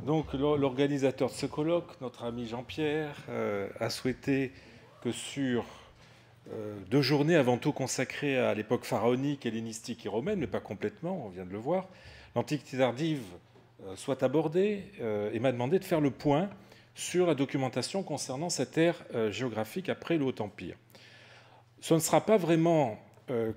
Donc l'organisateur de ce colloque, notre ami Jean-Pierre, a souhaité que sur 2 journées avant tout consacrées à l'époque pharaonique, hellénistique et romaine, mais pas complètement, on vient de le voir, l'Antiquité tardive soit abordée et m'a demandé de faire le point sur la documentation concernant cette ère géographique après le Haut Empire. Ce ne sera pas vraiment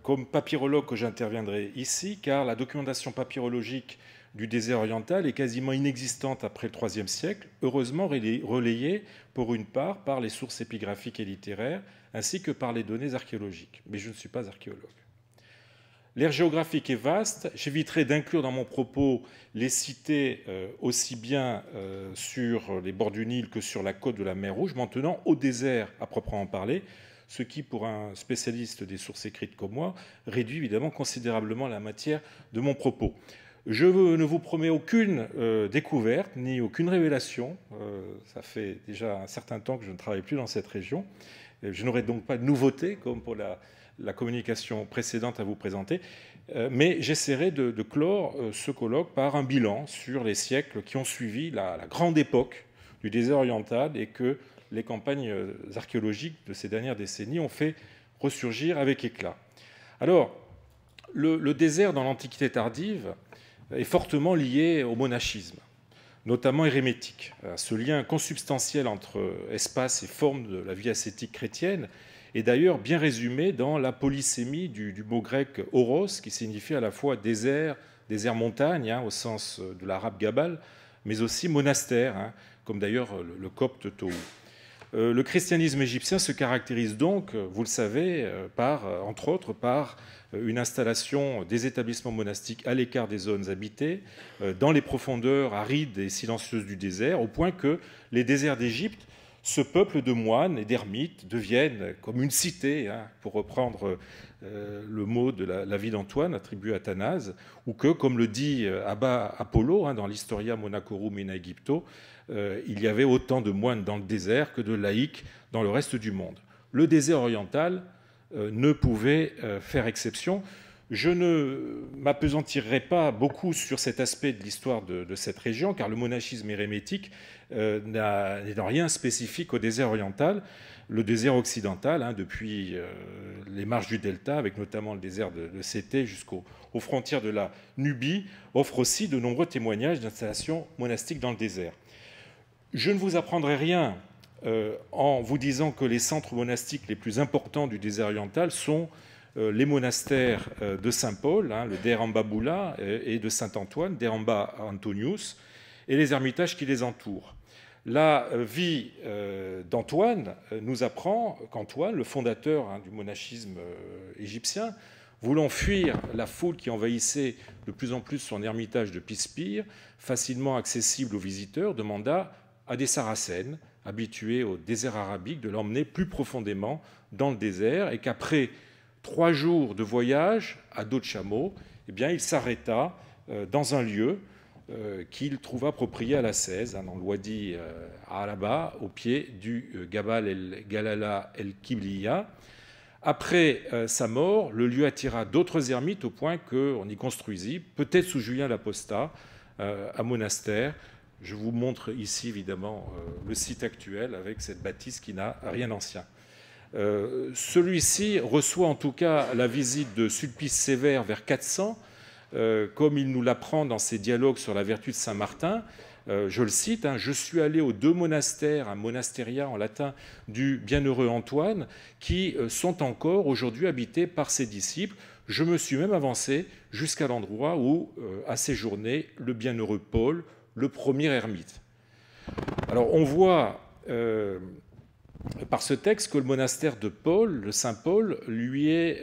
comme papyrologue que j'interviendrai ici, car la documentation papyrologique du désert oriental est quasiment inexistante après le IIIe siècle, heureusement relayée pour une part par les sources épigraphiques et littéraires, ainsi que par les données archéologiques. Mais je ne suis pas archéologue. L'ère géographique est vaste. J'éviterai d'inclure dans mon propos les cités aussi bien sur les bords du Nil que sur la côte de la mer Rouge, m'en tenant au désert à proprement parler, ce qui, pour un spécialiste des sources écrites comme moi, réduit évidemment considérablement la matière de mon propos. Je ne vous promets aucune découverte ni aucune révélation. Ça fait déjà un certain temps que je ne travaille plus dans cette région. Je n'aurai donc pas de nouveauté comme pour la communication précédente à vous présenter, mais j'essaierai de clore ce colloque par un bilan sur les siècles qui ont suivi la grande époque du désert oriental et que les campagnes archéologiques de ces dernières décennies ont fait ressurgir avec éclat. Alors, le désert dans l'Antiquité tardive est fortement lié au monachisme, notamment érémétique. Ce lien consubstantiel entre espace et forme de la vie ascétique chrétienne est d'ailleurs bien résumé dans la polysémie du mot grec oros, qui signifie à la fois désert, désert-montagne, au sens de l'arabe gabal, mais aussi monastère, comme d'ailleurs le copte Tohu. Le christianisme égyptien se caractérise donc, vous le savez, entre autres, par une installation des établissements monastiques à l'écart des zones habitées, dans les profondeurs arides et silencieuses du désert, au point que les déserts d'Égypte, ce peuple de moines et d'ermites, deviennent comme une cité, pour reprendre le mot de la vie d'Antoine attribué à Athanase, ou que, comme le dit Abba Apollo dans l'Historia Monacorum in Aegypto, il y avait autant de moines dans le désert que de laïcs dans le reste du monde. Le désert oriental ne pouvait faire exception. Je ne m'appesantirai pas beaucoup sur cet aspect de l'histoire de cette région, car le monachisme érémétique n'est en rien spécifique au désert oriental. Le désert occidental, depuis les marges du delta, avec notamment le désert de Sété jusqu'aux frontières de la Nubie, offre aussi de nombreux témoignages d'installations monastiques dans le désert. Je ne vous apprendrai rien en vous disant que les centres monastiques les plus importants du désert oriental sont les monastères de Saint-Paul, le Der Amba-Bula, et de Saint-Antoine, Der Amba Antonius, et les ermitages qui les entourent. La vie d'Antoine nous apprend qu'Antoine, le fondateur du monachisme égyptien, voulant fuir la foule qui envahissait de plus en plus son ermitage de Pispire, facilement accessible aux visiteurs, demanda à des Saracènes, habitués au désert arabique, de l'emmener plus profondément dans le désert, et qu'après 3 jours de voyage à dos de chameau, il s'arrêta dans un lieu qu'il trouva approprié à l'ascèse, dans le Wadi Araba, au pied du Gabal el-Galala el-Kibliya. Après sa mort, le lieu attira d'autres ermites au point qu'on y construisit, peut-être sous Julien l'Apostat, un monastère. Je vous montre ici évidemment le site actuel avec cette bâtisse qui n'a rien d'ancien. Celui-ci reçoit en tout cas la visite de Sulpice Sévère vers 400, comme il nous l'apprend dans ses dialogues sur la vertu de Saint-Martin. Je le cite, je suis allé aux 2 monastères, un monastéria en latin, du bienheureux Antoine, qui sont encore aujourd'hui habités par ses disciples. Je me suis même avancé jusqu'à l'endroit où a séjourné le bienheureux Paul, le premier ermite. Alors on voit par ce texte que le monastère de Paul, le Saint Paul, lui est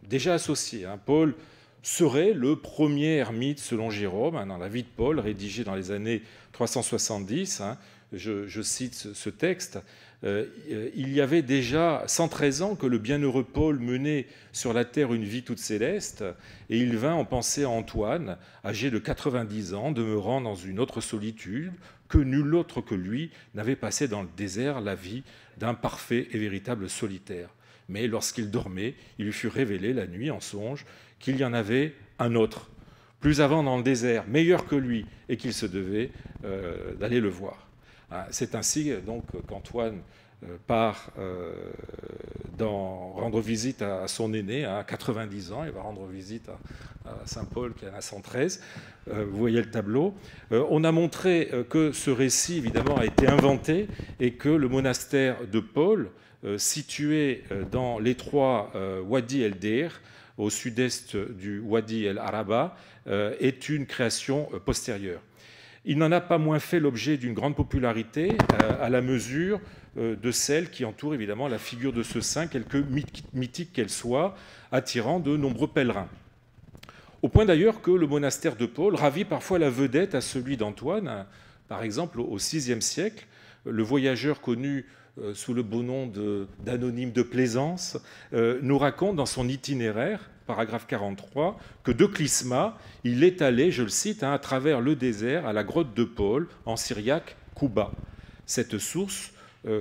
déjà associé. Paul serait le premier ermite selon Jérôme, dans la vie de Paul, rédigée dans les années 370. Je cite ce texte. Il y avait déjà 113 ans que le bienheureux Paul menait sur la terre une vie toute céleste, et il vint en penser à Antoine, âgé de 90 ans, demeurant dans une autre solitude, que nul autre que lui n'avait passé dans le désert la vie d'un parfait et véritable solitaire. Mais lorsqu'il dormait, il lui fut révélé la nuit en songe qu'il y en avait un autre, plus avant dans le désert, meilleur que lui, et qu'il se devait d'aller le voir. C'est ainsi donc qu'Antoine part rendre visite à son aîné à 90 ans. Il va rendre visite à Saint-Paul qui en a 113. Vous voyez le tableau. On a montré que ce récit, évidemment, a été inventé et que le monastère de Paul, situé dans l'étroit Wadi el-Deir, au sud-est du Wadi el-Araba, est une création postérieure. Il n'en a pas moins fait l'objet d'une grande popularité à la mesure de celle qui entoure évidemment la figure de ce saint, quelque mythique qu'elle soit, attirant de nombreux pèlerins. Au point d'ailleurs que le monastère de Paul ravit parfois la vedette à celui d'Antoine. Par exemple, au VIe siècle, le voyageur connu sous le beau nom d'Anonyme de Plaisance nous raconte dans son itinéraire, paragraphe 43, que de Clysma, il est allé, je le cite, à travers le désert à la grotte de Paul, en syriaque Kouba. Cette source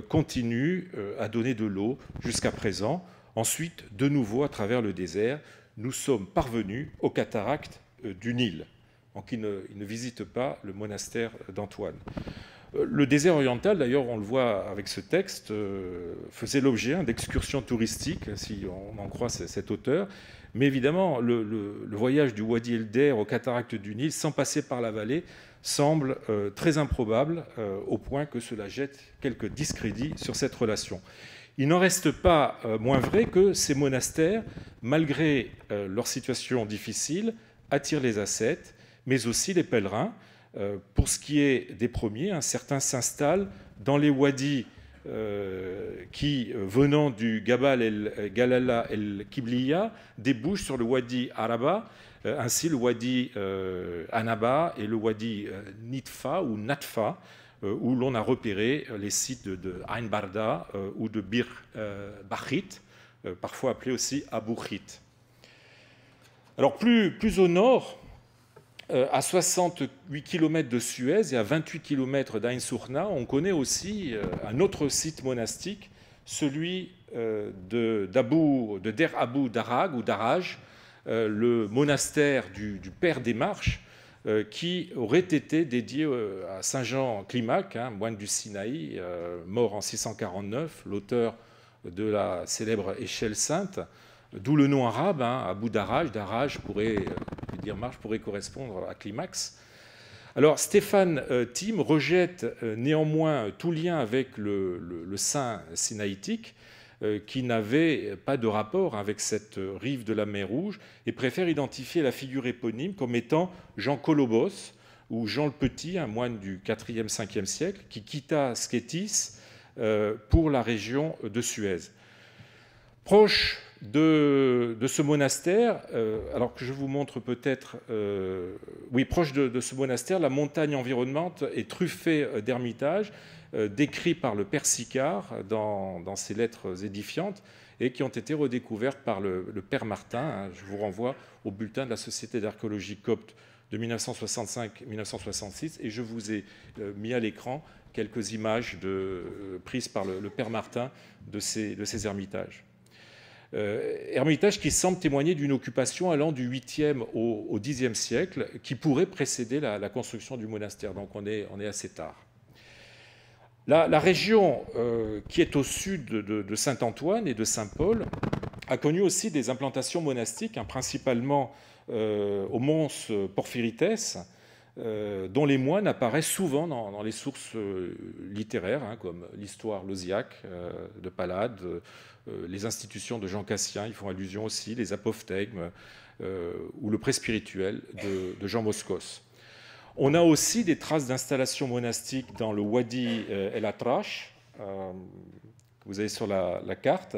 continue à donner de l'eau jusqu'à présent. Ensuite, de nouveau, à travers le désert, nous sommes parvenus aux cataractes du Nil. Donc il ne visite pas le monastère d'Antoine. Le désert oriental, d'ailleurs, on le voit avec ce texte, faisait l'objet d'excursions touristiques, si on en croit cet auteur. Mais évidemment, le voyage du Wadi el-Deir aux cataractes du Nil, sans passer par la vallée, semble très improbable, au point que cela jette quelques discrédits sur cette relation. Il n'en reste pas moins vrai que ces monastères, malgré leur situation difficile, attirent les ascètes, mais aussi les pèlerins. Pour ce qui est des premiers, certains s'installent dans les wadis qui, venant du Gabal el-Galala el-Kibliya, débouchent sur le Wadi Araba, ainsi le Wadi Anaba et le Wadi Nitfa ou Natfa, où l'on a repéré les sites de Ain Barda ou de Bir Bachit, parfois appelé aussi Abu Khit. Alors plus au nord, à 68 km de Suez et à 28 km d'Ain Sourna, on connaît aussi un autre site monastique, celui de Der Abu Darag ou Daraj, le monastère du Père des Marches, qui aurait été dédié à Saint Jean Climac, moine du Sinaï, mort en 649, l'auteur de la célèbre échelle sainte, d'où le nom arabe, Abu Daraj. Daraj pourrait marche pourrait correspondre à climax. Alors Stéphane Thiem rejette néanmoins tout lien avec le saint sinaïtique, qui n'avait pas de rapport avec cette rive de la mer Rouge, et préfère identifier la figure éponyme comme étant Jean Colobos, ou Jean le Petit, un moine du 4e, 5e siècle, qui quitta Scétis pour la région de Suez. Proche de ce monastère, alors que je vous montre peut-être, proche de ce monastère, la montagne environnante est truffée d'ermitages, décrits par le père Sicard dans ses lettres édifiantes, et qui ont été redécouvertes par le père Martin. Je vous renvoie au bulletin de la Société d'archéologie copte de 1965-1966, et je vous ai mis à l'écran quelques images prises par le père Martin de ces ermitages. Ermitage qui semble témoigner d'une occupation allant du 8e au 10e siècle, qui pourrait précéder la construction du monastère. Donc on est assez tard. La région qui est au sud de Saint-Antoine et de Saint-Paul a connu aussi des implantations monastiques, principalement au Mons Porphyrites, dont les moines apparaissent souvent dans les sources littéraires, comme l'histoire lausiaque de Pallade, les institutions de Jean Cassien, ils font allusion aussi, les apophthegmes ou le pré spirituel de Jean Moscos. On a aussi des traces d'installations monastiques dans le Wadi el-Atrash, que vous avez sur la carte.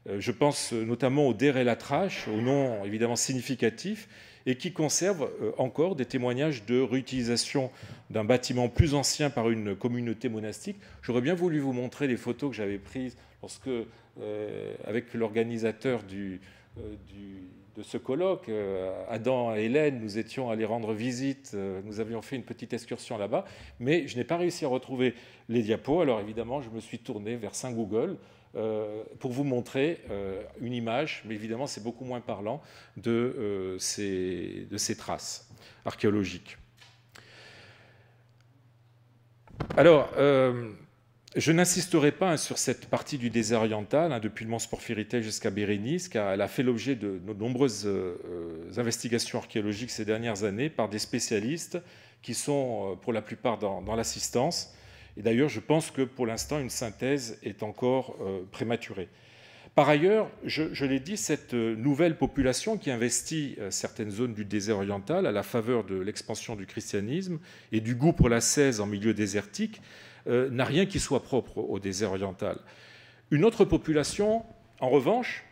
Je pense notamment au Der el-Atrash, au nom évidemment significatif, et qui conserve encore des témoignages de réutilisation d'un bâtiment plus ancien par une communauté monastique. J'aurais bien voulu vous montrer les photos que j'avais prises lorsque, avec l'organisateur de ce colloque. Adam et Hélène, nous étions allés rendre visite, nous avions fait une petite excursion là-bas, mais je n'ai pas réussi à retrouver les diapos. Alors évidemment, je me suis tourné vers Saint Google pour vous montrer une image, mais évidemment, c'est beaucoup moins parlant de ces traces archéologiques. Alors, je n'insisterai pas sur cette partie du désert oriental, depuis le mont Sporfirité jusqu'à Bérénice, car elle a fait l'objet de nombreuses investigations archéologiques ces dernières années par des spécialistes qui sont pour la plupart dans l'assistance. Et d'ailleurs, je pense que pour l'instant, une synthèse est encore prématurée. Par ailleurs, je l'ai dit, cette nouvelle population qui investit certaines zones du désert oriental à la faveur de l'expansion du christianisme et du goût pour l'ascèse en milieu désertique n'a rien qui soit propre au désert oriental. Une autre population, en revanche,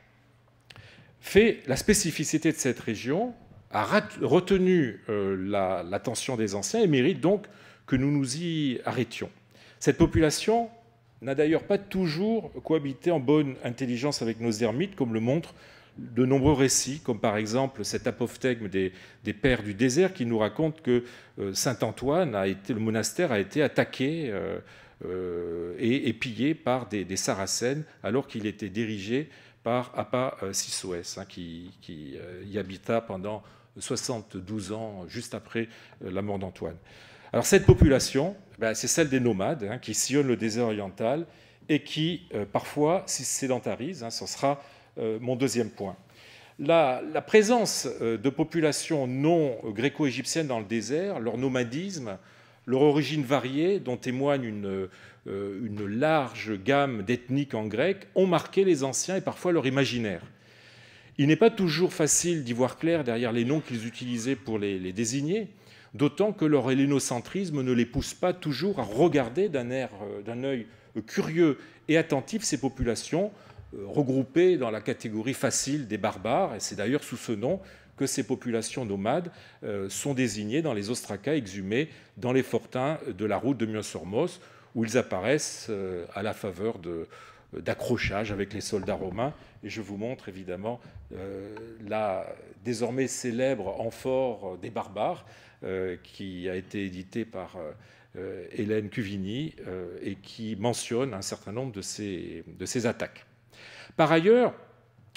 fait la spécificité de cette région, a retenu l'attention des anciens et mérite donc que nous nous y arrêtions. Cette population n'a d'ailleurs pas toujours cohabité en bonne intelligence avec nos ermites, comme le montrent de nombreux récits, comme par exemple cet apophthegme des pères du désert qui nous raconte que Saint-Antoine, le monastère, a été attaqué et pillé par des Saracènes alors qu'il était dirigé par Appa Sissoès, qui y habita pendant 72 ans, juste après la mort d'Antoine. Alors cette population, c'est celle des nomades qui sillonnent le désert oriental et qui parfois s'y sédentarisent. Ce sera mon deuxième point. La présence de populations non gréco-égyptiennes dans le désert, leur nomadisme, leur origine variée, dont témoigne une large gamme d'ethniques en grec, ont marqué les anciens et parfois leur imaginaire. Il n'est pas toujours facile d'y voir clair derrière les noms qu'ils utilisaient pour les désigner, d'autant que leur hellénocentrisme ne les pousse pas toujours à regarder d'un œil curieux et attentif ces populations regroupées dans la catégorie facile des barbares. Et c'est d'ailleurs sous ce nom que ces populations nomades sont désignées dans les ostracas exhumés dans les fortins de la route de Myos-Hormos, où ils apparaissent à la faveur d'accrochages avec les soldats romains. Et je vous montre évidemment la désormais célèbre amphore des barbares, qui a été édité par Hélène Cuvigny et qui mentionne un certain nombre de ces attaques. Par ailleurs,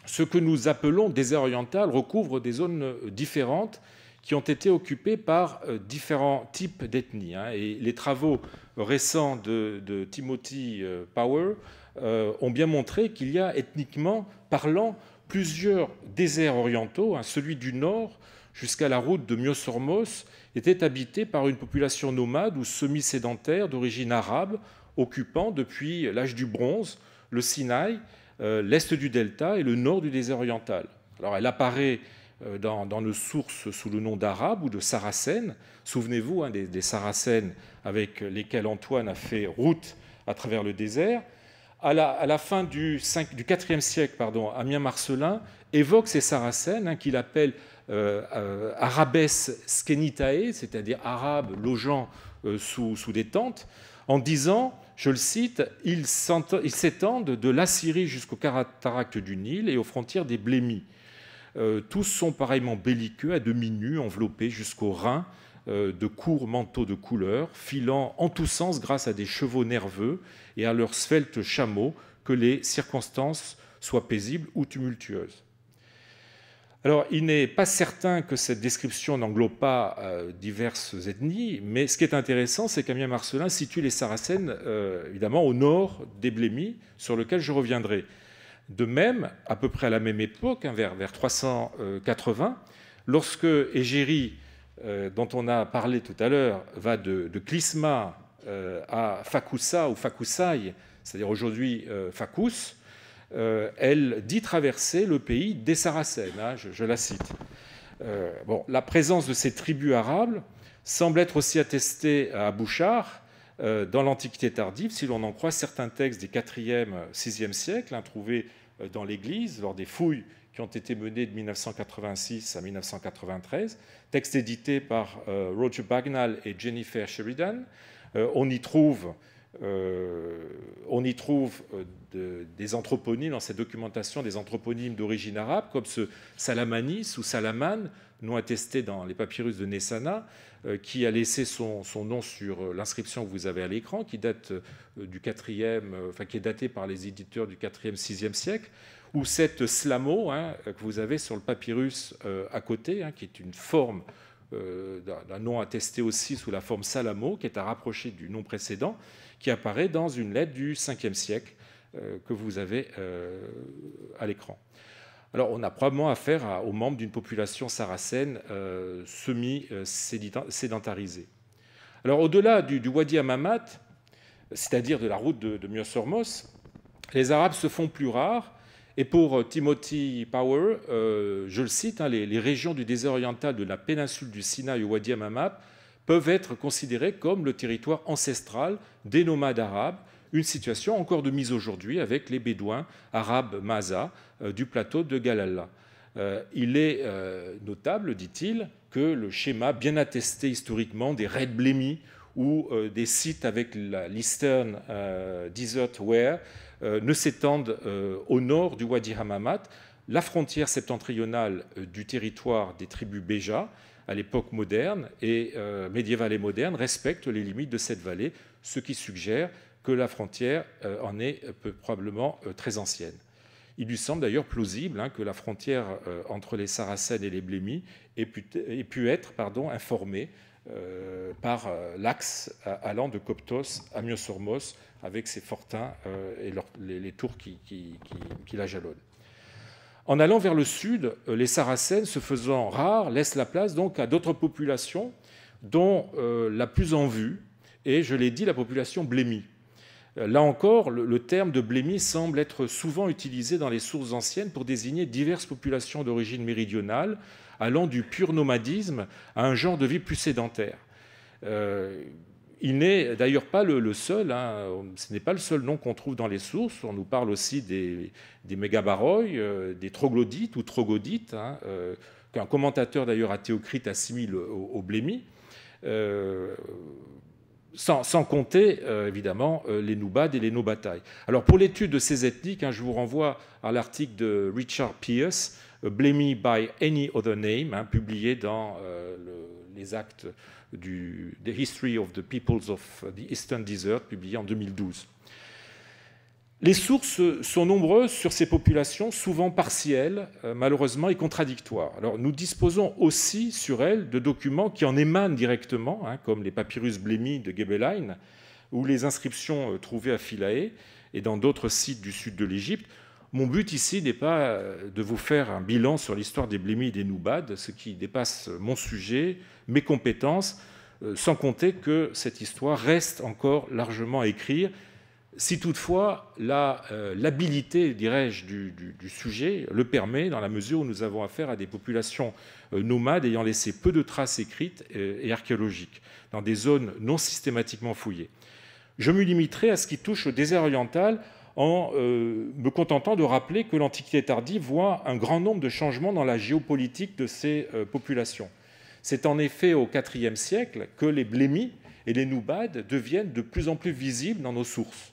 ce que nous appelons désert oriental recouvre des zones différentes qui ont été occupées par différents types d'ethnies. Et les travaux récents de Timothy Power ont bien montré qu'il y a ethniquement parlant plusieurs déserts orientaux. Celui du nord jusqu'à la route de Myos-Hormos était habité par une population nomade ou semi-sédentaire d'origine arabe, occupant depuis l'âge du bronze le Sinaï, l'est du delta et le nord du désert oriental. Alors elle apparaît dans nos sources sous le nom d'Arabes ou de Saracènes. Souvenez-vous des Saracènes avec lesquels Antoine a fait route à travers le désert. À la fin du IVe siècle, Ammien Marcellin évoque ces Saracènes qu'il appelle Arabes Skenitae, c'est-à-dire arabes logeant sous des tentes, en disant, je le cite, ils s'étendent de l'Assyrie jusqu'aux cataractes du Nil et aux frontières des Blémies. Tous sont pareillement belliqueux, à demi nus, enveloppés jusqu'aux reins de courts manteaux de couleur, filant en tous sens grâce à des chevaux nerveux et à leurs sveltes chameaux, que les circonstances soient paisibles ou tumultueuses. Alors, il n'est pas certain que cette description n'englobe pas diverses ethnies, mais ce qui est intéressant, c'est qu'Ammien Marcellin situe les Saracènes, évidemment, au nord des Blémies, sur lequel je reviendrai. De même, à peu près à la même époque, vers 380, lorsque Égérie, dont on a parlé tout à l'heure, va de Clysma à Fakoussa ou Fakoussaï, c'est-à-dire aujourd'hui Fakous, elle dit traverser le pays des Saracènes, je la cite. La présence de ces tribus arabes semble être aussi attestée à Bouchard dans l'Antiquité tardive, si l'on en croit certains textes des 4e, 6e siècles, trouvés dans l'Église lors des fouilles qui ont été menées de 1986 à 1993, textes édités par Roger Bagnall et Jennifer Sheridan. On y trouve On y trouve des anthroponymes dans cette documentation, des anthroponymes d'origine arabe, comme ce Salamanis ou Salaman, nom attesté dans les papyrus de Nessana, qui a laissé son nom sur l'inscription que vous avez à l'écran, qui date du 4e, enfin qui est datée par les éditeurs du 4e, 6e siècle, ou cette slamo que vous avez sur le papyrus à côté, qui est une forme d'un nom attesté aussi sous la forme Salamo, qui est à rapprocher du nom précédent, qui apparaît dans une lettre du 5e siècle que vous avez à l'écran. Alors, on a probablement affaire aux membres d'une population sarracène semi-sédentarisée. Alors, au-delà du Wadi Hammamat, c'est-à-dire de la route de Myos-Hormos, les Arabes se font plus rares. Et pour Timothy Power, je le cite, les régions du désert oriental de la péninsule du Sinaï au Wadi Hammamat peuvent être considérées comme le territoire ancestral des nomades arabes, une situation encore de mise aujourd'hui avec les bédouins arabes Maza du plateau de Galalla. Il est notable, dit-il, que le schéma bien attesté historiquement des raids blémis ou des sites avec l'Eastern Desert Ware ne s'étendent au nord du Wadi Hammamat, la frontière septentrionale du territoire des tribus Béja, à l'époque moderne et médiévale et moderne, respecte les limites de cette vallée, ce qui suggère que la frontière en est probablement très ancienne. Il lui semble d'ailleurs plausible que la frontière entre les Saracènes et les Blémis ait pu être informée par l'axe allant de Coptos à Myos-Hormos avec ses fortins et les tours qui la jalonnent. En allant vers le sud, les Saracènes, se faisant rares, laissent la place donc à d'autres populations, dont la plus en vue est, je l'ai dit, la population blémie. Là encore, le terme de blémie semble être souvent utilisé dans les sources anciennes pour désigner diverses populations d'origine méridionale, allant du pur nomadisme à un genre de vie plus sédentaire. Il n'est d'ailleurs pas le seul, ce n'est pas le seul nom qu'on trouve dans les sources. On nous parle aussi des mégabaroi, des troglodytes ou trogodites, qu'un commentateur d'ailleurs athéocrite assimile aux blémis. Sans compter, évidemment, les Noubades et les Nobataï. Alors, pour l'étude de ces ethniques, je vous renvoie à l'article de Richard Pierce, Blémi by Any Other Name, publié dans les actes The History of the Peoples of the Eastern Desert, publié en 2012. Les sources sont nombreuses sur ces populations, souvent partielles, malheureusement, et contradictoires. Alors, nous disposons aussi sur elles de documents qui en émanent directement, comme les papyrus blémis de Gebelein ou les inscriptions trouvées à Philae et dans d'autres sites du sud de l'Égypte. Mon but ici n'est pas de vous faire un bilan sur l'histoire des blémis et des noubades, ce qui dépasse mon sujet, mes compétences, sans compter que cette histoire reste encore largement à écrire, si toutefois l'habilité, dirais-je, du sujet le permet, dans la mesure où nous avons affaire à des populations nomades ayant laissé peu de traces écrites et archéologiques dans des zones non systématiquement fouillées. Je me limiterai à ce qui touche au désert oriental en me contentant de rappeler que l'Antiquité tardive voit un grand nombre de changements dans la géopolitique de ces populations. C'est en effet au IVe siècle que les blémis et les noubades deviennent de plus en plus visibles dans nos sources.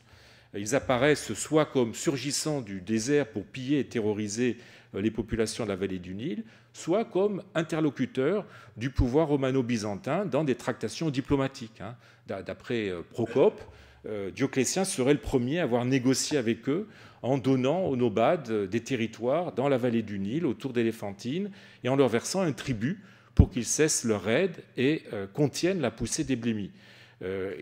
Ils apparaissent soit comme surgissant du désert pour piller et terroriser les populations de la vallée du Nil, soit comme interlocuteurs du pouvoir romano-byzantin dans des tractations diplomatiques. D'après Procope, Dioclétien serait le premier à avoir négocié avec eux en donnant aux nobades des territoires dans la vallée du Nil, autour d'Éléphantine, et en leur versant un tribut pour qu'ils cessent leur raid et contiennent la poussée des blémis.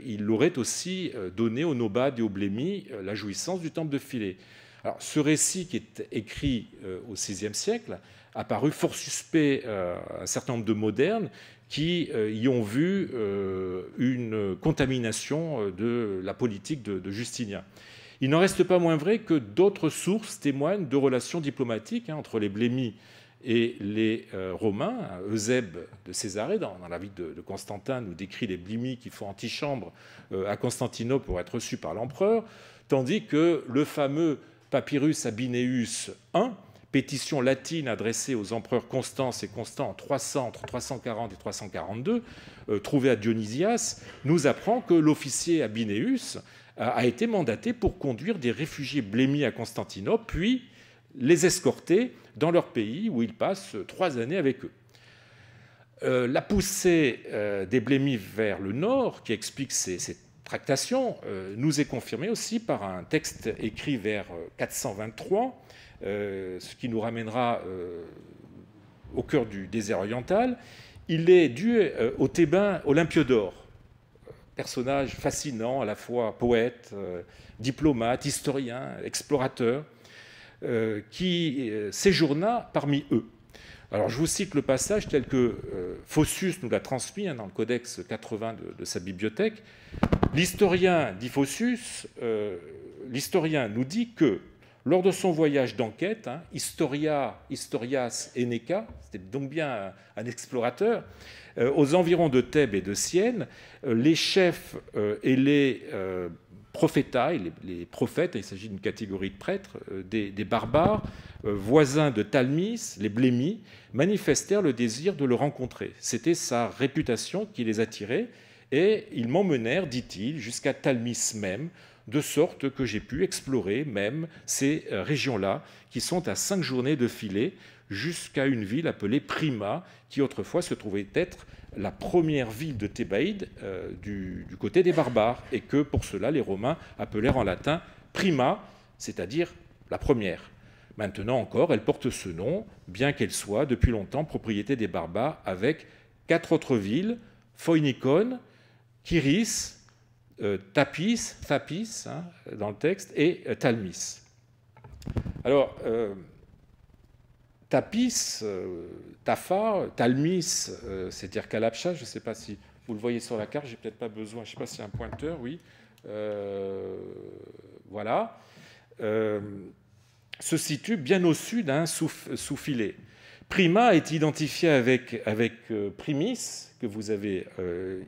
Il aurait aussi donné aux nobades et aux blémis la jouissance du temple de Philae. Alors, ce récit, qui est écrit au VIe siècle, a paru fort suspect à un certain nombre de modernes qui y ont vu une contamination de la politique de Justinien. Il n'en reste pas moins vrai que d'autres sources témoignent de relations diplomatiques entre les blémis et les Romains. Eusèbe de Césarée, dans la vie de Constantin, nous décrit les blémis qui font antichambre à Constantinople pour être reçus par l'empereur, tandis que le fameux Papyrus Abineus I, pétition latine adressée aux empereurs Constance et Constant en 300, entre 340 et 342, trouvé à Dionysias, nous apprend que l'officier Abineus a été mandaté pour conduire des réfugiés blémis à Constantinople, puis les escorter dans leur pays où ils passent 3 années avec eux. La poussée des blémis vers le nord, qui explique ces tractations, nous est confirmée aussi par un texte écrit vers 423, ce qui nous ramènera au cœur du désert oriental. Il est dû au Thébain Olympiodore, personnage fascinant, à la fois poète, diplomate, historien, explorateur, qui séjourna parmi eux. Alors, je vous cite le passage tel que Photius nous l'a transmis dans le codex 80 de sa bibliothèque. L'historien, dit Photius, l'historien nous dit que lors de son voyage d'enquête, Historias Eneka, c'était donc bien un explorateur, aux environs de Thèbes et de Syène, les chefs et les les prophètes, il s'agit d'une catégorie de prêtres, des barbares, voisins de Talmis, les blémis, manifestèrent le désir de le rencontrer. C'était sa réputation qui les attirait, et ils m'emmenèrent, dit-il, jusqu'à Talmis même, de sorte que j'ai pu explorer même ces régions-là, qui sont à 5 journées de filet, jusqu'à une ville appelée Prima, qui autrefois se trouvait être la première ville de Thébaïde du côté des barbares, et que pour cela les Romains appelèrent en latin Prima, c'est-à-dire la première. Maintenant encore, elle porte ce nom, bien qu'elle soit depuis longtemps propriété des barbares, avec 4 autres villes, Phoinikon, Kiris, Thapis dans le texte, et Talmis. Alors, Thapis, Tafa, Talmis, c'est-à-dire Kalabcha, je ne sais pas si vous le voyez sur la carte, j'ai peut-être pas besoin, je ne sais pas s'il y a un pointeur, oui. Voilà. Se situe bien au sud, sous filet. Prima est identifié avec Primis, que vous avez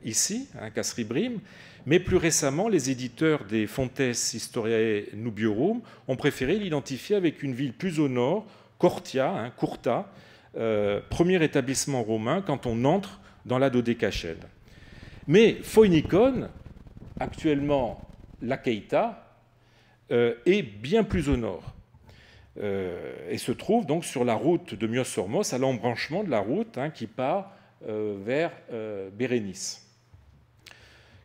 ici, Casribrim, mais plus récemment, les éditeurs des Fontes Historiae Nubiorum ont préféré l'identifier avec une ville plus au nord, Cortia, Curta, premier établissement romain quand on entre dans la Dodécachène. Mais Phoinikon, actuellement Lakeïta, est bien plus au nord et se trouve donc sur la route de Myosormos, à l'embranchement de la route qui part vers Bérénice.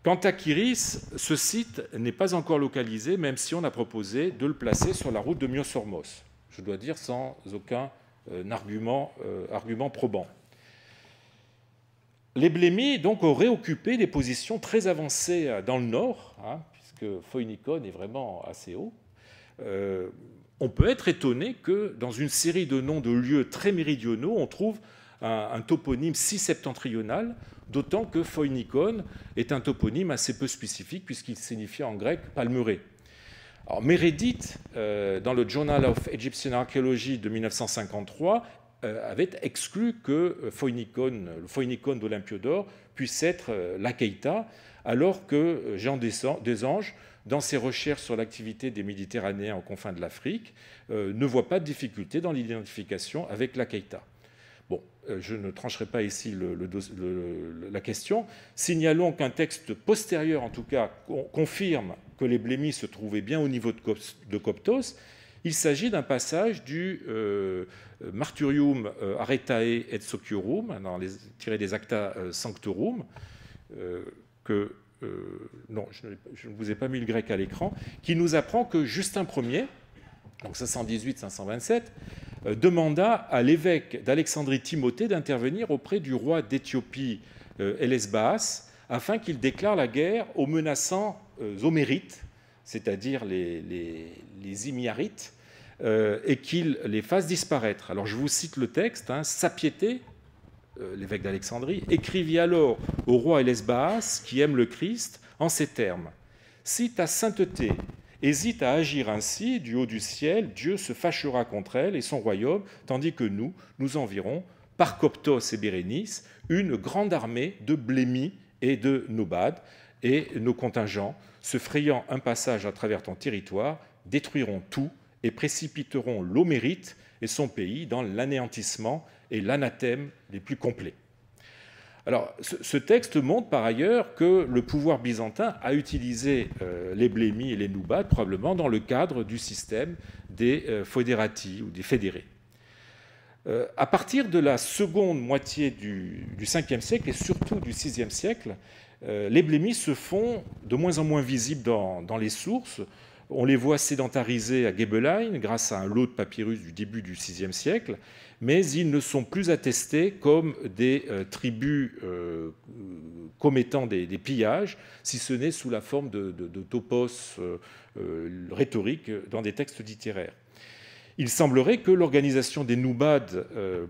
Quant à Kiris, ce site n'est pas encore localisé, même si on a proposé de le placer sur la route de Myosormos. Je dois dire sans aucun argument probant. Les blémis donc auraient occupé des positions très avancées dans le nord, puisque Phoinikon est vraiment assez haut. On peut être étonné que dans une série de noms de lieux très méridionaux, on trouve un toponyme si septentrional, d'autant que Phoinikon est un toponyme assez peu spécifique puisqu'il signifie en grec palmeraie. Alors, Meredith, dans le Journal of Egyptian Archaeology de 1953, avait exclu que le Phoinikon d'Olympiodore puisse être l'Achaïta, alors que Jean Desanges, dans ses recherches sur l'activité des Méditerranéens aux confins de l'Afrique, ne voit pas de difficulté dans l'identification avec l'Achaïta. Bon, je ne trancherai pas ici la question. Signalons qu'un texte postérieur, en tout cas, confirme que les blémis se trouvaient bien au niveau de Coptos. Il s'agit d'un passage du Martyrium Aretae et Sociorum, tiré des Acta Sanctorum, non, je ne vous ai pas mis le grec à l'écran, qui nous apprend que Justin Ier, donc 518-527, demanda à l'évêque d'Alexandrie Timothée d'intervenir auprès du roi d'Éthiopie Élesbaas afin qu'il déclare la guerre aux menaçants Homérites, c'est-à-dire les Himyarites, et qu'il les fasse disparaître. Alors je vous cite le texte, Sapiété, l'évêque d'Alexandrie, écrivit alors au roi Élesbaas, qui aime le Christ, en ces termes : « Si ta sainteté hésite à agir ainsi, du haut du ciel, Dieu se fâchera contre elle et son royaume, tandis que nous environs, par Coptos et Bérénice, une grande armée de blémis et de nobades, et nos contingents, se frayant un passage à travers ton territoire, détruiront tout et précipiteront l'Homérite et son pays dans l'anéantissement et l'anathème les plus complets. » Alors, ce texte montre par ailleurs que le pouvoir byzantin a utilisé les blémis et les noubades probablement dans le cadre du système des foederati ou des fédérés. À partir de la seconde moitié du 5e siècle et surtout du 6e siècle, les blémis se font de moins en moins visibles dans les sources. On les voit sédentarisés à Gebelein grâce à un lot de papyrus du début du VIe siècle, mais ils ne sont plus attestés comme des tribus commettant des pillages, si ce n'est sous la forme de topos rhétoriques dans des textes littéraires. Il semblerait que l'organisation des noubades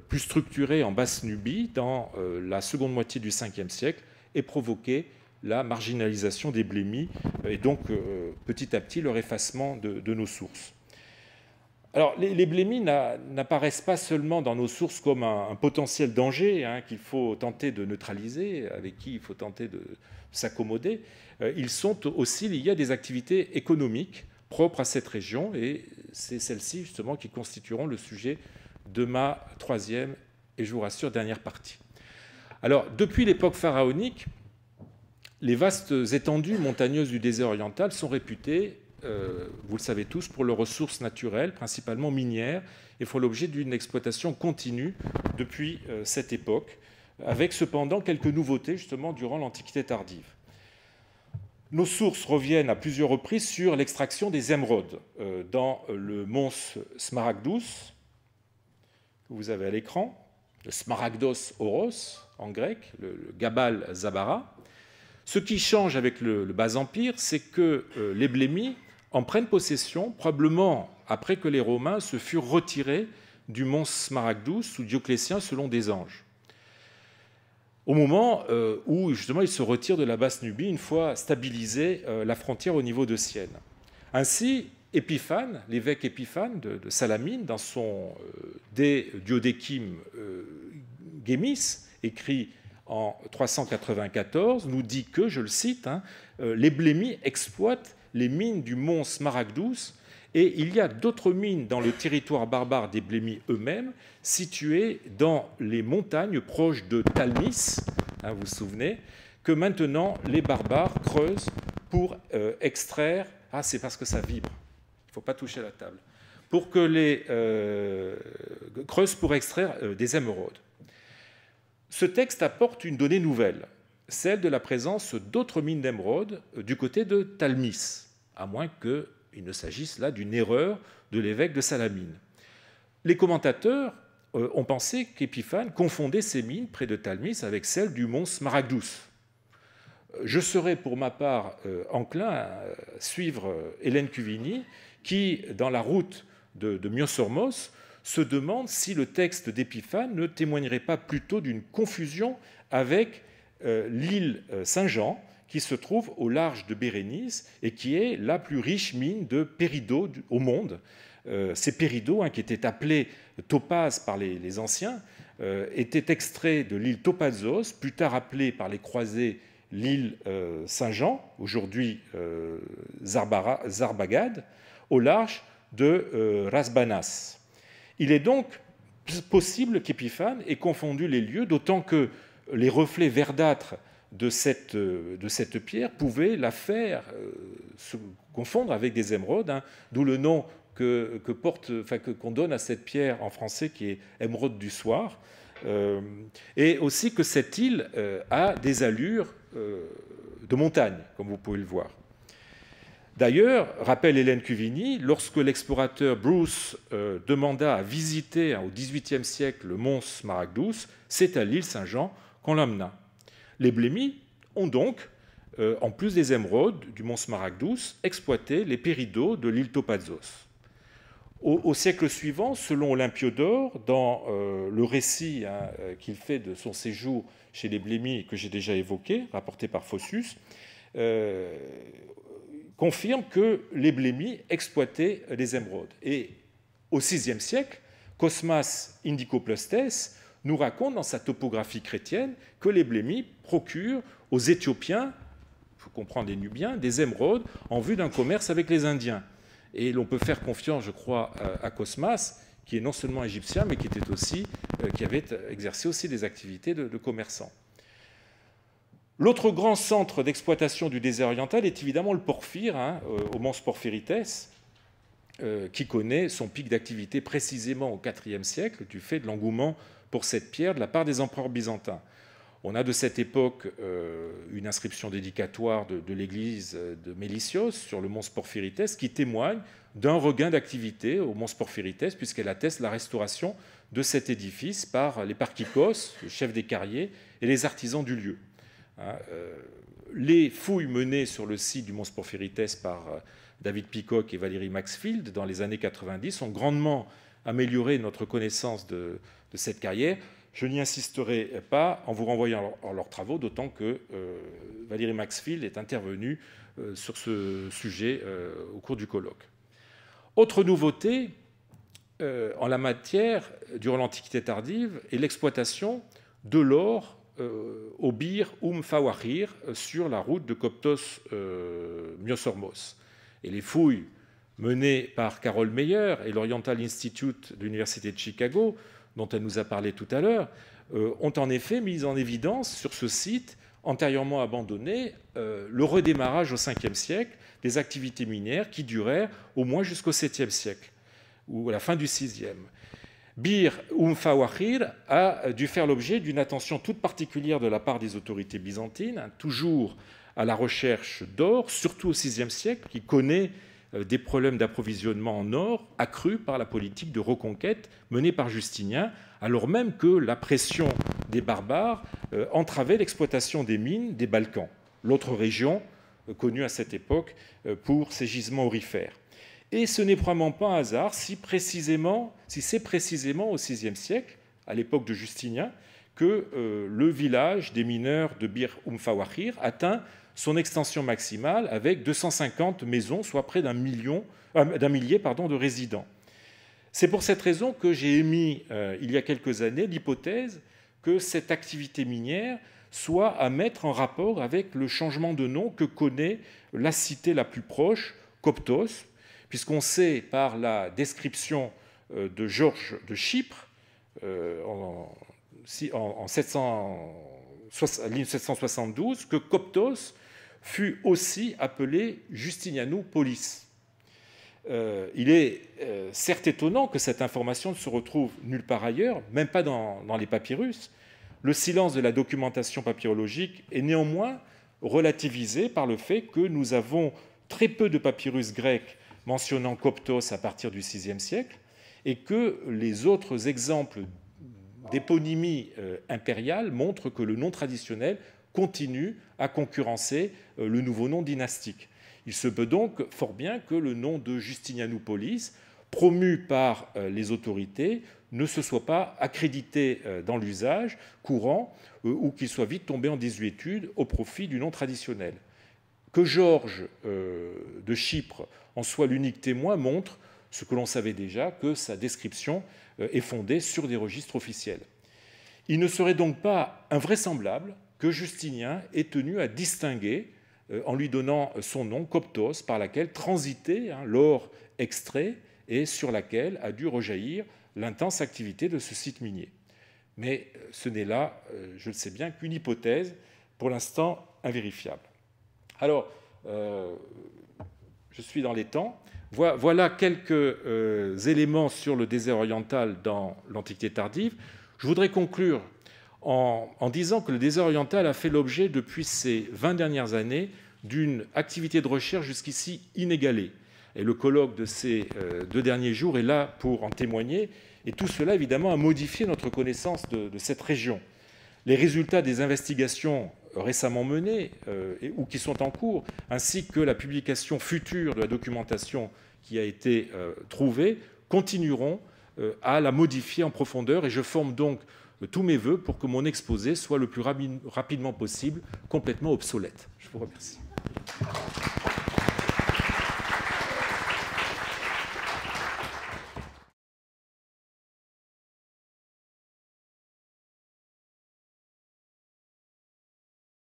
plus structurée en Basse-Nubie dans la seconde moitié du Ve siècle ait provoqué la marginalisation des blémis et donc petit à petit leur effacement de nos sources. Alors les blémis n'apparaissent pas seulement dans nos sources comme un potentiel danger qu'il faut tenter de neutraliser, avec qui il faut tenter de s'accommoder. Ils sont aussi liés à des activités économiques propres à cette région et c'est celles-ci justement qui constitueront le sujet de ma troisième et je vous rassure dernière partie. Alors depuis l'époque pharaonique, les vastes étendues montagneuses du désert oriental sont réputées, vous le savez tous, pour leurs ressources naturelles, principalement minières, et font l'objet d'une exploitation continue depuis cette époque, avec cependant quelques nouveautés justement durant l'Antiquité tardive. Nos sources reviennent à plusieurs reprises sur l'extraction des émeraudes dans le mons Smaragdous, que vous avez à l'écran, le Smaragdos Oros en grec, le Gabal Zabara. Ce qui change avec le Bas-Empire, c'est que les blémis en prennent possession, probablement après que les Romains se furent retirés du mont Smaragdous sous Dioclétien selon des anges. Au moment où justement ils se retirent de la Basse-Nubie une fois stabilisée la frontière au niveau de Sienne. Ainsi, Épiphane, l'évêque Épiphane de Salamine, dans son De Duodecim Gemis, écrit en 394, nous dit que, je le cite, les blémis exploitent les mines du mont Smaragdous et il y a d'autres mines dans le territoire barbare des blémis eux-mêmes, situées dans les montagnes proches de Talmis, vous vous souvenez, que maintenant les barbares creusent pour extraire... Ah, c'est parce que ça vibre, il ne faut pas toucher la table. Pour que les creusent pour extraire des émeraudes. Ce texte apporte une donnée nouvelle, celle de la présence d'autres mines d'émeraude du côté de Talmis, à moins qu'il ne s'agisse là d'une erreur de l'évêque de Salamine. Les commentateurs ont pensé qu'Épiphane confondait ces mines près de Talmis avec celles du mont Smaragdous. Je serais pour ma part enclin à suivre Hélène Cuvigny, qui, dans la route de Myosormos, se demande si le texte d'Épiphane ne témoignerait pas plutôt d'une confusion avec l'île Saint-Jean, qui se trouve au large de Bérénice et qui est la plus riche mine de péridot au monde. Ces péridots, qui étaient appelés topazes par les anciens, étaient extraits de l'île Topazos, plus tard appelée par les croisés l'île Saint-Jean, aujourd'hui Zarbagad, au large de Rasbanas. Il est donc possible qu'Épiphane ait confondu les lieux, d'autant que les reflets verdâtres de cette pierre pouvaient la faire se confondre avec des émeraudes, d'où le nom qu'on donne à cette pierre en français qui est émeraude du soir, et aussi que cette île a des allures de montagne, comme vous pouvez le voir. D'ailleurs, rappelle Hélène Cuvigny, lorsque l'explorateur Bruce demanda à visiter au XVIIIe siècle le mont Smaragdous, c'est à l'île Saint-Jean qu'on l'emmena. Les blémis ont donc, en plus des émeraudes du mont Smaragdous, exploité les péridots de l'île Topazos. Au siècle suivant, selon Olympiodore, dans le récit qu'il fait de son séjour chez les blémis que j'ai déjà évoqué, rapporté par Phocius, confirme que les blémis exploitaient les émeraudes. Et au VIe siècle, Cosmas Indicopleustes nous raconte dans sa topographie chrétienne que les blémis procurent aux Éthiopiens, il faut comprendre les Nubiens, des émeraudes en vue d'un commerce avec les Indiens. Et l'on peut faire confiance, je crois, à Cosmas, qui est non seulement égyptien, mais qui avait exercé aussi des activités de commerçant. L'autre grand centre d'exploitation du désert oriental est évidemment le porphyre, au Mons Porphyrites, qui connaît son pic d'activité précisément au IVe siècle, du fait de l'engouement pour cette pierre de la part des empereurs byzantins. On a de cette époque une inscription dédicatoire de l'église de Mélicios sur le Mons Porphyrites qui témoigne d'un regain d'activité au Mons Porphyrites, puisqu'elle atteste la restauration de cet édifice par les parkikos, le chef des carriers, et les artisans du lieu. Les fouilles menées sur le site du Mons Porphyrites par David Peacock et Valérie Maxfield dans les années 90 ont grandement amélioré notre connaissance de cette carrière. Je n'y insisterai pas en vous renvoyant à leurs travaux, d'autant que Valérie Maxfield est intervenue sur ce sujet au cours du colloque. Autre nouveauté en la matière, durant l'Antiquité tardive, est l'exploitation de l'or au Bir Fawahir sur la route de Coptos Myosormos. Et les fouilles menées par Carol Meyer et l'Oriental Institute de l'Université de Chicago, dont elle nous a parlé tout à l'heure, ont en effet mis en évidence sur ce site, antérieurement abandonné, le redémarrage au Ve siècle des activités minières qui durèrent au moins jusqu'au VIIe siècle, ou à la fin du VIe. Bir Fawahir a dû faire l'objet d'une attention toute particulière de la part des autorités byzantines, toujours à la recherche d'or, surtout au VIe siècle, qui connaît des problèmes d'approvisionnement en or accrus par la politique de reconquête menée par Justinien, alors même que la pression des barbares entravait l'exploitation des mines des Balkans, l'autre région connue à cette époque pour ses gisements aurifères. Et ce n'est probablement pas un hasard si c'est précisément au VIe siècle, à l'époque de Justinien, que le village des mineurs de Bir Fawahir atteint son extension maximale avec 250 maisons, soit près d'un millier de résidents. C'est pour cette raison que j'ai émis, il y a quelques années, l'hypothèse que cette activité minière soit à mettre en rapport avec le changement de nom que connaît la cité la plus proche, Coptos, puisqu'on sait par la description de Georges de Chypre en 1772 que Coptos fut aussi appelé Justinianopolis. Il est certes étonnant que cette information ne se retrouve nulle part ailleurs, même pas dans les papyrus. Le silence de la documentation papyrologique est néanmoins relativisé par le fait que nous avons très peu de papyrus grecs mentionnant Coptos à partir du VIe siècle et que les autres exemples d'éponymie impériale montrent que le nom traditionnel continue à concurrencer le nouveau nom dynastique. Il se peut donc fort bien que le nom de Justinianopolis, promu par les autorités, ne se soit pas accrédité dans l'usage courant ou qu'il soit vite tombé en désuétude au profit du nom traditionnel. Que Georges de Chypre en soit l'unique témoin montre ce que l'on savait déjà, que sa description est fondée sur des registres officiels. Il ne serait donc pas invraisemblable que Justinien ait tenu à distinguer, en lui donnant son nom, Coptos, par laquelle transitait l'or extrait et sur laquelle a dû rejaillir l'intense activité de ce site minier. Mais ce n'est là, je le sais bien, qu'une hypothèse, pour l'instant invérifiable. Alors, je suis dans les temps. Voilà quelques éléments sur le désert oriental dans l'Antiquité tardive. Je voudrais conclure en disant que le désert oriental a fait l'objet depuis ces 20 dernières années d'une activité de recherche jusqu'ici inégalée. Et le colloque de ces 2 derniers jours est là pour en témoigner. Et tout cela, évidemment, a modifié notre connaissance de cette région. Les résultats des investigations récemment menées ou qui sont en cours, ainsi que la publication future de la documentation qui a été trouvée, continueront à la modifier en profondeur. Et je forme donc tous mes vœux pour que mon exposé soit le plus rapidement possible complètement obsolète. Je vous remercie.